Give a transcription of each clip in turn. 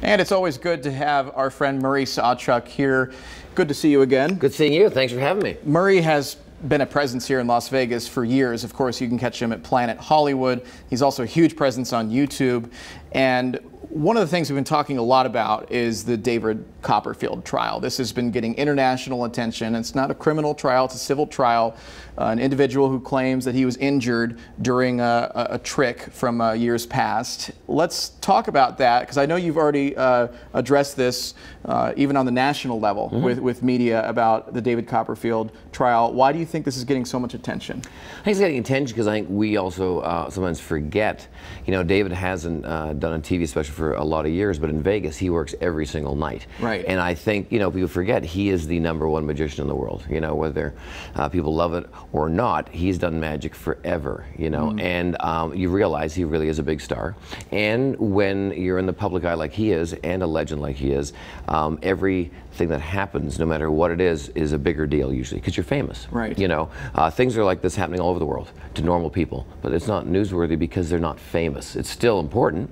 And it's always good to have our friend Murray Sawchuck here. Good to see you again. Good seeing you. Thanks for having me. Murray has been a presence here in Las Vegas for years. Of course, you can catch him at Planet Hollywood. He's also a huge presence on YouTube. And one of the things we've been talking a lot about is the David Copperfield trial. This has been getting international attention. It's not a criminal trial, it's a civil trial. An individual who claims that he was injured during a trick from years past. Let's talk about that, because I know you've already addressed this even on the national level with media about the David Copperfield trial. Why do you think this is getting so much attention? I think it's getting attention because I think we also sometimes forget. You know, David hasn't done a TV special for a lot of years, but in Vegas he works every single night. Right. And I think, you know, people forget he is the #1 magician in the world. You know, whether people love it or not, he's done magic forever, you know, and you realize he really is a big star. And when you're in the public eye like he is, and a legend like he is, everything that happens, no matter what it is a bigger deal usually, because you're famous. Right. You know, things are like this happening all over the world to normal people, but it's not newsworthy because they're not famous. It's still important,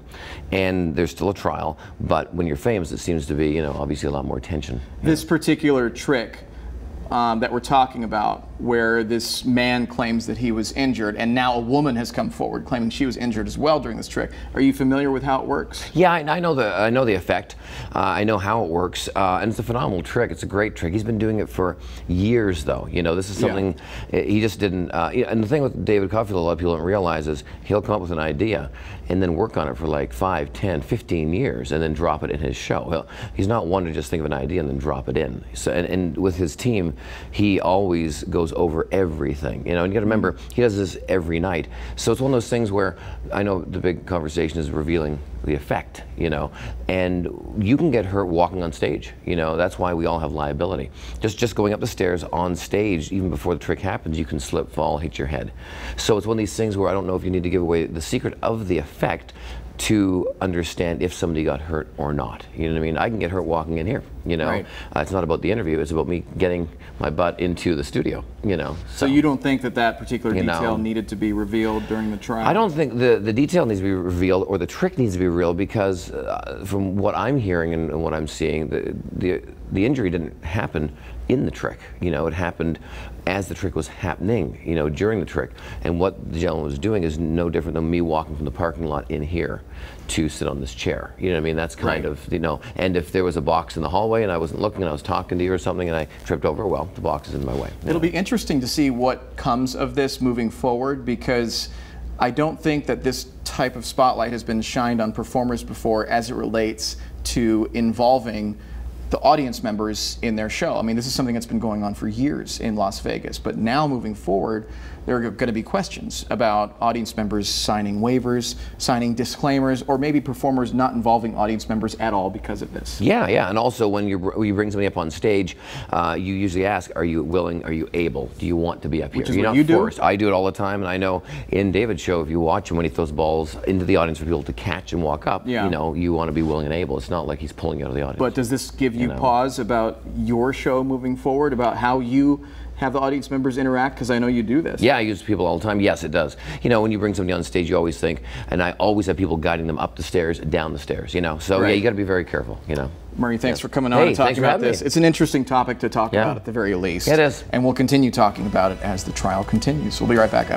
and there's still a trial, but when you're famous, it seems to be, you know, obviously a lot more attention. This particular trick that we're talking about, where this man claims that he was injured, and now a woman has come forward claiming she was injured as well during this trick. Are you familiar with how it works? Yeah, I know the effect. I know how it works, and it's a phenomenal trick. It's a great trick. He's been doing it for years, though. You know, this is something he just didn't. And the thing with David Copperfield, a lot of people don't realize, is he'll come up with an idea and then work on it for like 5, 10, 15 years, and then drop it in his show. He's not one to just think of an idea and then drop it in. So, and with his team, he always goes over everything, you know, and you got to remember, he does this every night. So it's one of those things where I know the big conversation is revealing the effect, you know, and you can get hurt walking on stage, you know. That's why we all have liability. Just going up the stairs on stage, even before the trick happens, you can slip, fall, hit your head. So it's one of these things where I don't know if you need to give away the secret of the effect to understand if somebody got hurt or not. You know what I mean? I can get hurt walking in here, you know. Right. It's not about the interview, it's about me getting my butt into the studio, you know. So you don't think that that particular detail needed to be revealed during the trial? I don't think the detail needs to be revealed, or the trick needs to be revealed, because from what I'm hearing and what I'm seeing, the injury didn't happen in the trick. You know, it happened as the trick was happening, you know, during the trick. And what the gentleman was doing is no different than me walking from the parking lot in here to sit on this chair. You know what I mean? That's kind of, you know, and if there was a box in the hallway and I wasn't looking and I was talking to you or something and I tripped over, well, the box is in my way. It'll be interesting to see what comes of this moving forward, because I don't think that this type of spotlight has been shined on performers before as it relates to involving the audience members in their show. I mean, this is something that's been going on for years in Las Vegas, but now moving forward, there are going to be questions about audience members signing waivers, signing disclaimers, or maybe performers not involving audience members at all because of this. Yeah, yeah, and also when you bring somebody up on stage, you usually ask, are you willing, are you able, do you want to be up here? Which is what you do. I do it all the time, and I know in David's show, if you watch him when he throws balls into the audience for people to catch and walk up, you know, you want to be willing and able. It's not like he's pulling you out of the audience. But does this give you pause about your show moving forward, about how you have the audience members interact? Because I know you do this. Yeah, I use people all the time. Yes, it does. You know, when you bring somebody on stage, you always think, and I always have people guiding them up the stairs, down the stairs, you know. So yeah, you got to be very careful, you know. Murray, thanks for coming on and talking about this. It's an interesting topic to talk about at the very least. It is. And we'll continue talking about it as the trial continues. We'll be right back up.